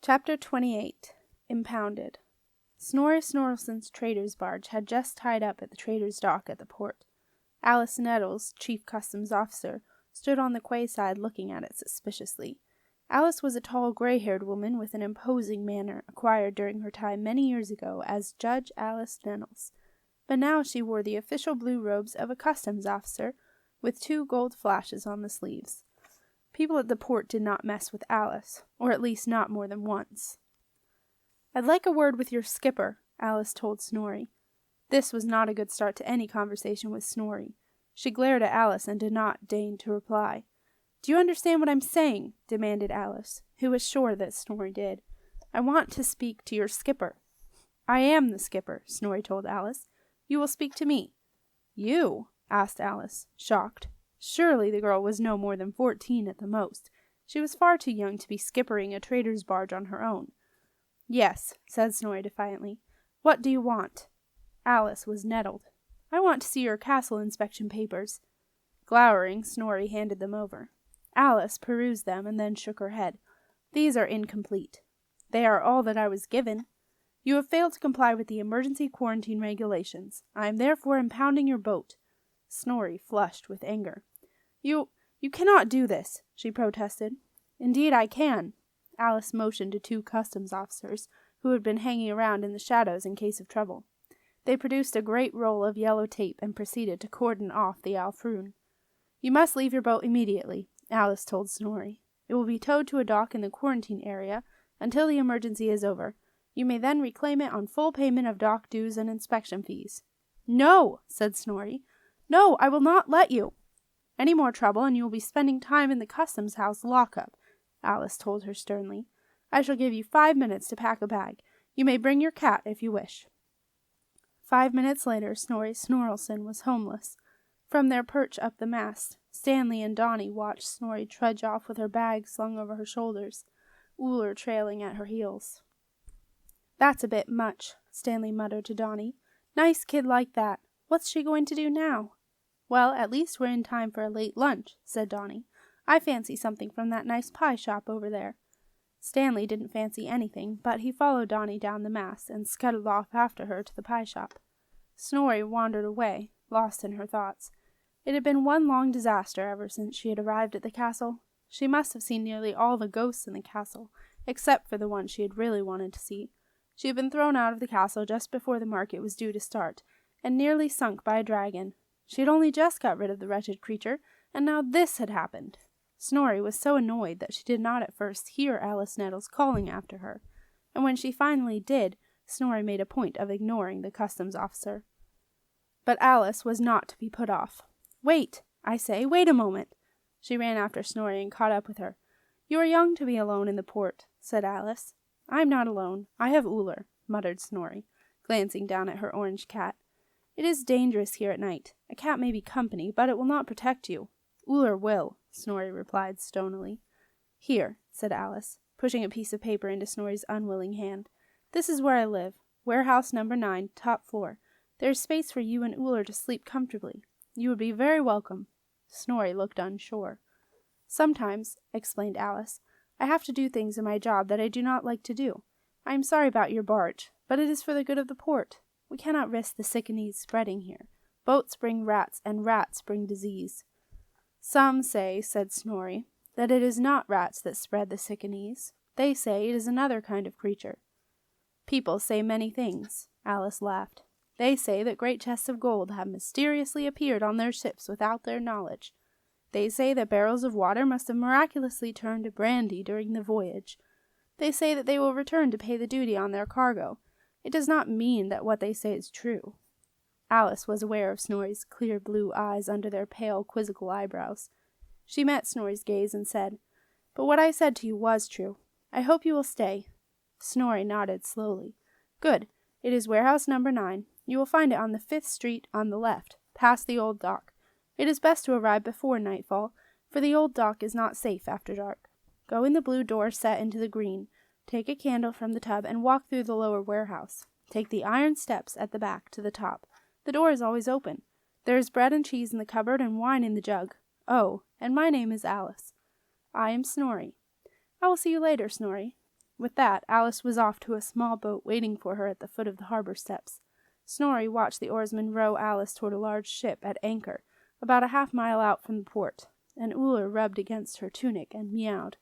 Chapter 28. Impounded. Snorri Snorrelson's trader's barge had just tied up at the trader's dock at the port. Alice Nettles, chief customs officer, stood on the quayside looking at it suspiciously. Alice was a tall, gray-haired woman with an imposing manner acquired during her time many years ago as Judge Alice Nettles, but now she wore the official blue robes of a customs officer with 2 gold flashes on the sleeves. People at the port did not mess with Alice, or at least not more than once. "I'd like a word with your skipper," Alice told Snorri. This was not a good start to any conversation with Snorri. She glared at Alice and did not deign to reply. "Do you understand what I'm saying?" demanded Alice, who was sure that Snorri did. "I want to speak to your skipper." "I am the skipper," Snorri told Alice. "You will speak to me." "You?" asked Alice, shocked. Surely the girl was no more than 14 at the most. She was far too young to be skippering a trader's barge on her own. "Yes," said Snorri defiantly. "What do you want?" Alice was nettled. "I want to see your castle inspection papers." Glowering, Snorri handed them over. Alice perused them and then shook her head. "These are incomplete." "They are all that I was given." "You have failed to comply with the emergency quarantine regulations. I am therefore impounding your boat." Snorri flushed with anger. You cannot do this," she protested. "Indeed I can." Alice motioned to 2 customs officers, who had been hanging around in the shadows in case of trouble. They produced a great roll of yellow tape and proceeded to cordon off the Alfroon. "You must leave your boat immediately," Alice told Snorri. "It will be towed to a dock in the quarantine area until the emergency is over. You may then reclaim it on full payment of dock dues and inspection fees." "No," said Snorri. "No, I will not let you." "Any more trouble and you will be spending time in the customs house lockup," Alice told her sternly. "I shall give you 5 minutes to pack a bag. You may bring your cat if you wish." 5 minutes later, Snorri Snorrelson was homeless. From their perch up the mast, Stanley and Donnie watched Snorri trudge off with her bag slung over her shoulders, Uller trailing at her heels. "That's a bit much," Stanley muttered to Donnie. "Nice kid like that. What's she going to do now?" "Well, at least we're in time for a late lunch," said Donnie. "I fancy something from that nice pie shop over there." Stanley didn't fancy anything, but he followed Donnie down the mast and scuttled off after her to the pie shop. Snorri wandered away, lost in her thoughts. It had been one long disaster ever since she had arrived at the castle. She must have seen nearly all the ghosts in the castle, except for the one she had really wanted to see. She had been thrown out of the castle just before the market was due to start, and nearly sunk by a dragon. She had only just got rid of the wretched creature, and now this had happened. Snorri was so annoyed that she did not at first hear Alice Nettles calling after her, and when she finally did, Snorri made a point of ignoring the customs officer. But Alice was not to be put off. "Wait, I say, wait a moment!" She ran after Snorri and caught up with her. "You are young to be alone in the port," said Alice. "I'm not alone. I have Uller," muttered Snorri, glancing down at her orange cat. "It is dangerous here at night. A cat may be company, but it will not protect you." "Uller will," Snorri replied stonily. "Here," said Alice, pushing a piece of paper into Snorri's unwilling hand. "This is where I live. Warehouse number 9, top floor. There is space for you and Uller to sleep comfortably. You would be very welcome." Snorri looked unsure. "Sometimes," explained Alice, "I have to do things in my job that I do not like to do. I am sorry about your barge, but it is for the good of the port. We cannot risk the sickenese spreading here. Boats bring rats, and rats bring disease." "Some say," said Snorri, "that it is not rats that spread the sickenese. They say it is another kind of creature." "People say many things," Alice laughed. "They say that great chests of gold have mysteriously appeared on their ships without their knowledge. They say that barrels of water must have miraculously turned to brandy during the voyage. They say that they will return to pay the duty on their cargo. It does not mean that what they say is true." Alice was aware of Snorri's clear blue eyes under their pale, quizzical eyebrows. She met Snorri's gaze and said, "But what I said to you was true. I hope you will stay." Snorri nodded slowly. "Good. It is warehouse number 9. You will find it on the 5th Street on the left, past the old dock. It is best to arrive before nightfall, for the old dock is not safe after dark. Go in the blue door set into the green. Take a candle from the tub and walk through the lower warehouse. Take the iron steps at the back to the top. The door is always open. There is bread and cheese in the cupboard and wine in the jug. Oh, and my name is Alice. I am Snorri. I will see you later, Snorri." With that, Alice was off to a small boat waiting for her at the foot of the harbor steps. Snorri watched the oarsman row Alice toward a large ship at anchor, about a half-mile out from the port, and Uller rubbed against her tunic and meowed.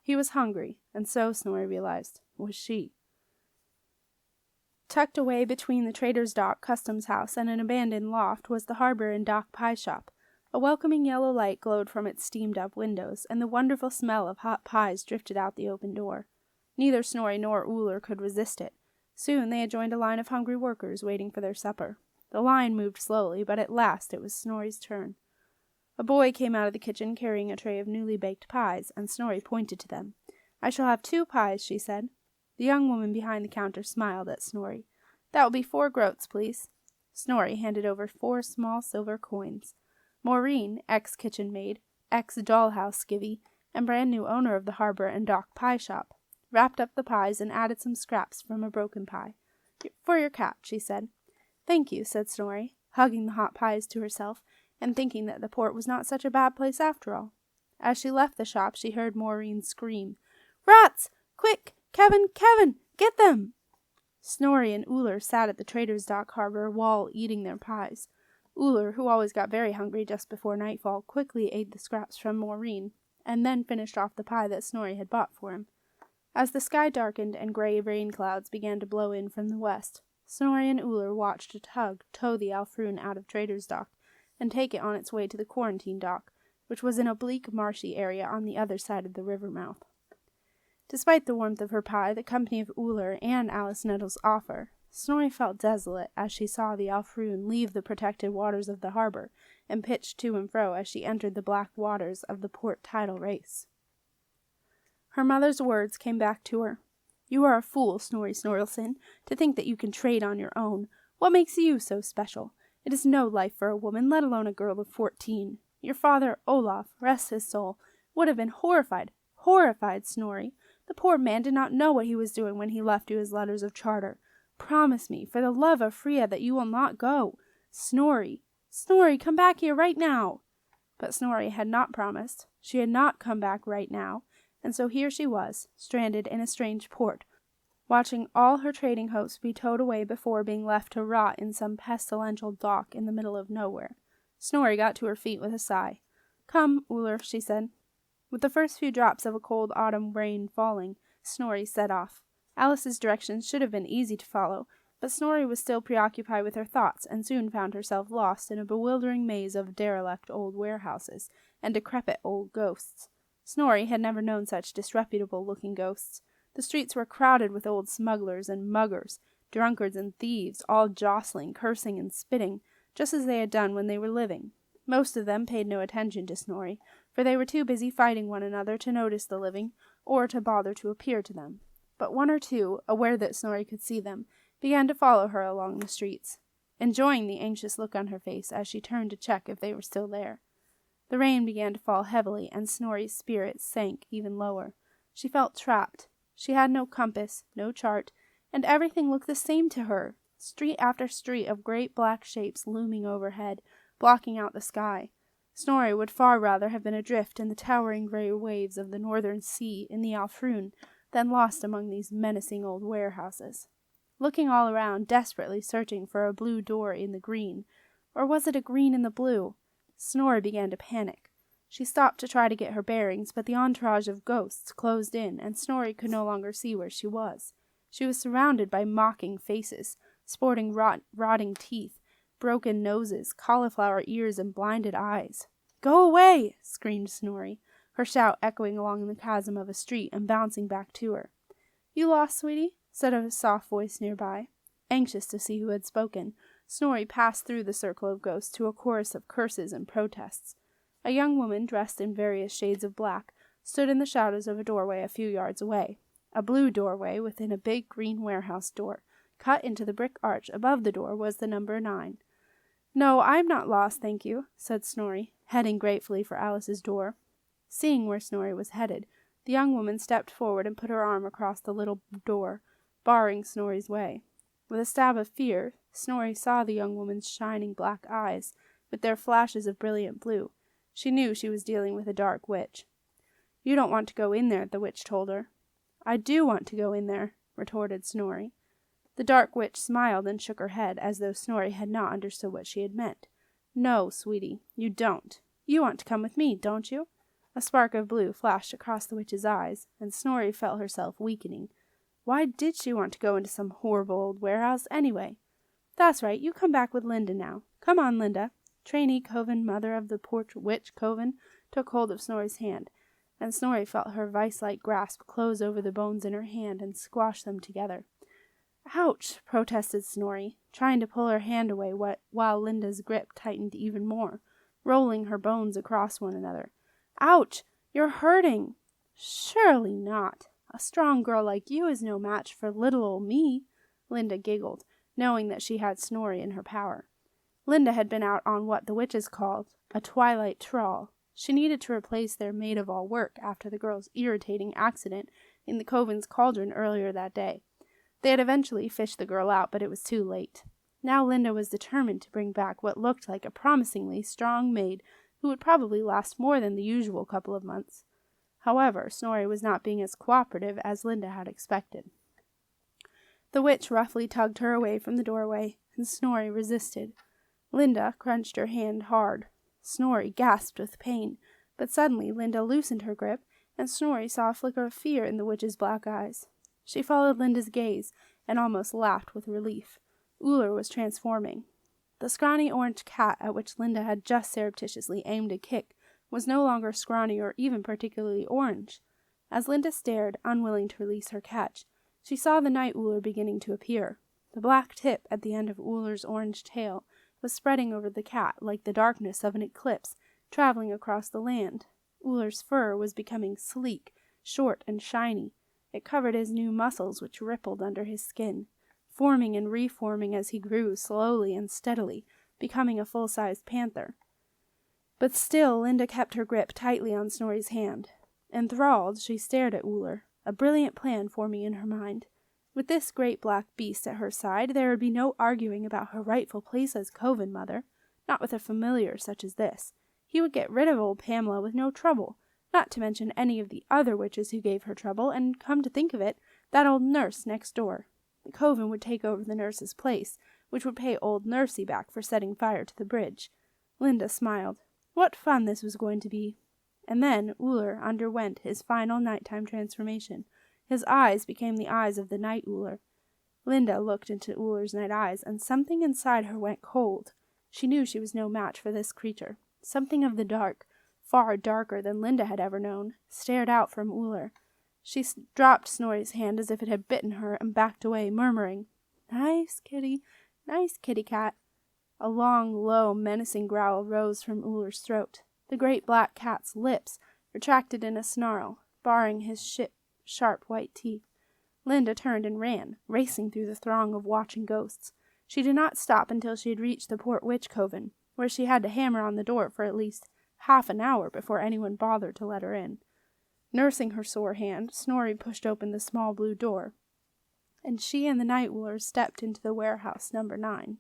He was hungry, and so, Snorri realized, was she. Tucked away between the trader's dock customs house and an abandoned loft was the harbor and dock pie shop. A welcoming yellow light glowed from its steamed-up windows, and the wonderful smell of hot pies drifted out the open door. Neither Snorri nor Uller could resist it. Soon they had joined a line of hungry workers waiting for their supper. The line moved slowly, but at last it was Snorri's turn. A boy came out of the kitchen carrying a tray of newly baked pies, and Snorri pointed to them. "I shall have 2 pies," she said. The young woman behind the counter smiled at Snorri. "That will be 4 groats, please." Snorri handed over 4 small silver coins. Maureen, ex-kitchen maid, ex-dollhouse skivvy, and brand-new owner of the harbor and dock pie shop, wrapped up the pies and added some scraps from a broken pie. "For your cat," she said. "Thank you," said Snorri, hugging the hot pies to herself, and thinking that the port was not such a bad place after all. As she left the shop, she heard Maureen scream, "Rats! Quick! Kevin! Kevin! Get them!" Snorri and Uller sat at the trader's dock harbor wall eating their pies. Uller, who always got very hungry just before nightfall, quickly ate the scraps from Maureen, and then finished off the pie that Snorri had bought for him. As the sky darkened and gray rain clouds began to blow in from the west, Snorri and Uller watched a tug tow the Alfrun out of trader's dock and take it on its way to the quarantine dock, which was in a bleak, marshy area on the other side of the river mouth. Despite the warmth of her pie, the company of Uller, and Alice Nettle's offer, Snorri felt desolate as she saw the Alfrun leave the protected waters of the harbor and pitch to and fro as she entered the black waters of the port tidal race. Her mother's words came back to her. "You are a fool, Snorri Snorrilson, to think that you can trade on your own. What makes you so special? It is no life for a woman, let alone a girl of 14. Your father, Olaf, rest his soul, would have been horrified, Snorri. The poor man did not know what he was doing when he left you his letters of charter. Promise me, for the love of Freya, that you will not go. Snorri, come back here right now." But Snorri had not promised. She had not come back right now, and so here she was, stranded in a strange port, watching all her trading hopes be towed away before being left to rot in some pestilential dock in the middle of nowhere. Snorri got to her feet with a sigh. "Come, Uller," she said. With the first few drops of a cold autumn rain falling, Snorri set off. Alice's directions should have been easy to follow, but Snorri was still preoccupied with her thoughts, and soon found herself lost in a bewildering maze of derelict old warehouses and decrepit old ghosts. Snorri had never known such disreputable-looking ghosts. The streets were crowded with old smugglers and muggers, drunkards and thieves, all jostling, cursing, and spitting, just as they had done when they were living. Most of them paid no attention to Snorri, for they were too busy fighting one another to notice the living, or to bother to appear to them. But 1 or 2, aware that Snorri could see them, began to follow her along the streets, enjoying the anxious look on her face as she turned to check if they were still there. The rain began to fall heavily, and Snorri's spirits sank even lower. She felt trapped. She had no compass, no chart, and everything looked the same to her, street after street of great black shapes looming overhead, blocking out the sky. Snorri would far rather have been adrift in the towering grey waves of the northern sea in the Alfrun than lost among these menacing old warehouses. Looking all around, desperately searching for a blue door in the green, or was it a green in the blue? Snorri began to panic. She stopped to try to get her bearings, but the entourage of ghosts closed in, and Snorri could no longer see where she was. She was surrounded by mocking faces, sporting rotting teeth, broken noses, cauliflower ears, and blinded eyes. "Go away!" screamed Snorri, her shout echoing along the chasm of a street and bouncing back to her. "You lost, sweetie?" said a soft voice nearby. Anxious to see who had spoken, Snorri passed through the circle of ghosts to a chorus of curses and protests. A young woman, dressed in various shades of black, stood in the shadows of a doorway a few yards away. A blue doorway within a big green warehouse door. Cut into the brick arch above the door was the number 9. "No, I am not lost, thank you," said Snorri, heading gratefully for Alice's door. Seeing where Snorri was headed, the young woman stepped forward and put her arm across the little door, barring Snorri's way. With a stab of fear, Snorri saw the young woman's shining black eyes, with their flashes of brilliant blue. She knew she was dealing with a dark witch. "You don't want to go in there," the witch told her. I do want to go in there, retorted Snorri. The dark witch smiled and shook her head, as though Snorri had not understood what she had meant. No, sweetie, you don't. You want to come with me, don't you? A spark of blue flashed across the witch's eyes, and Snorri felt herself weakening. Why did she want to go into some horrible old warehouse, anyway? That's right, you come back with Linda now. Come on, Linda. Trainee Coven, mother of the poor witch Coven, took hold of Snorri's hand, and Snorri felt her vice-like grasp close over the bones in her hand and squash them together. Ouch! Protested Snorri, trying to pull her hand away while Linda's grip tightened even more, rolling her bones across one another. Ouch! You're hurting! Surely not. A strong girl like you is no match for little old me, Linda giggled, knowing that she had Snorri in her power. Linda had been out on what the witches called a twilight trawl. She needed to replace their maid-of-all-work after the girl's irritating accident in the Coven's cauldron earlier that day. They had eventually fished the girl out, but it was too late. Now Linda was determined to bring back what looked like a promisingly strong maid who would probably last more than the usual couple of months. However, Snorri was not being as cooperative as Linda had expected. The witch roughly tugged her away from the doorway, and Snorri resisted. Linda crunched her hand hard. Snorri gasped with pain, but suddenly Linda loosened her grip, and Snorri saw a flicker of fear in the witch's black eyes. She followed Linda's gaze, and almost laughed with relief. Uller was transforming. The scrawny orange cat at which Linda had just surreptitiously aimed a kick was no longer scrawny or even particularly orange. As Linda stared, unwilling to release her catch, she saw the night Uller beginning to appear. The black tip at the end of Uller's orange tail was spreading over the cat like the darkness of an eclipse traveling across the land. Uller's fur was becoming sleek, short, and shiny. It covered his new muscles, which rippled under his skin, forming and reforming as he grew slowly and steadily, becoming a full-sized panther. But still Linda kept her grip tightly on Snorri's hand. Enthralled, she stared at Uller, a brilliant plan forming in her mind. With this great black beast at her side, there would be no arguing about her rightful place as Coven mother, not with a familiar such as this. He would get rid of old Pamela with no trouble, not to mention any of the other witches who gave her trouble, and, come to think of it, that old nurse next door. The Coven would take over the nurse's place, which would pay old Nursey back for setting fire to the bridge. Linda smiled. What fun this was going to be! And then Uller underwent his final nighttime transformation. His eyes became the eyes of the night Uller. Linda looked into Uller's night eyes, and something inside her went cold. She knew she was no match for this creature. Something of the dark, far darker than Linda had ever known, stared out from Uller. She dropped Snorri's hand as if it had bitten her, and backed away, murmuring, nice kitty cat. A long, low, menacing growl rose from Uller's throat. The great black cat's lips retracted in a snarl, barring his sharp white teeth. Linda turned and ran, racing through the throng of watching ghosts. She did not stop until she had reached the Port Witch Coven, where she had to hammer on the door for at least half an hour before anyone bothered to let her in. Nursing her sore hand, Snorri pushed open the small blue door, and she and the night Uller stepped into the warehouse number 9.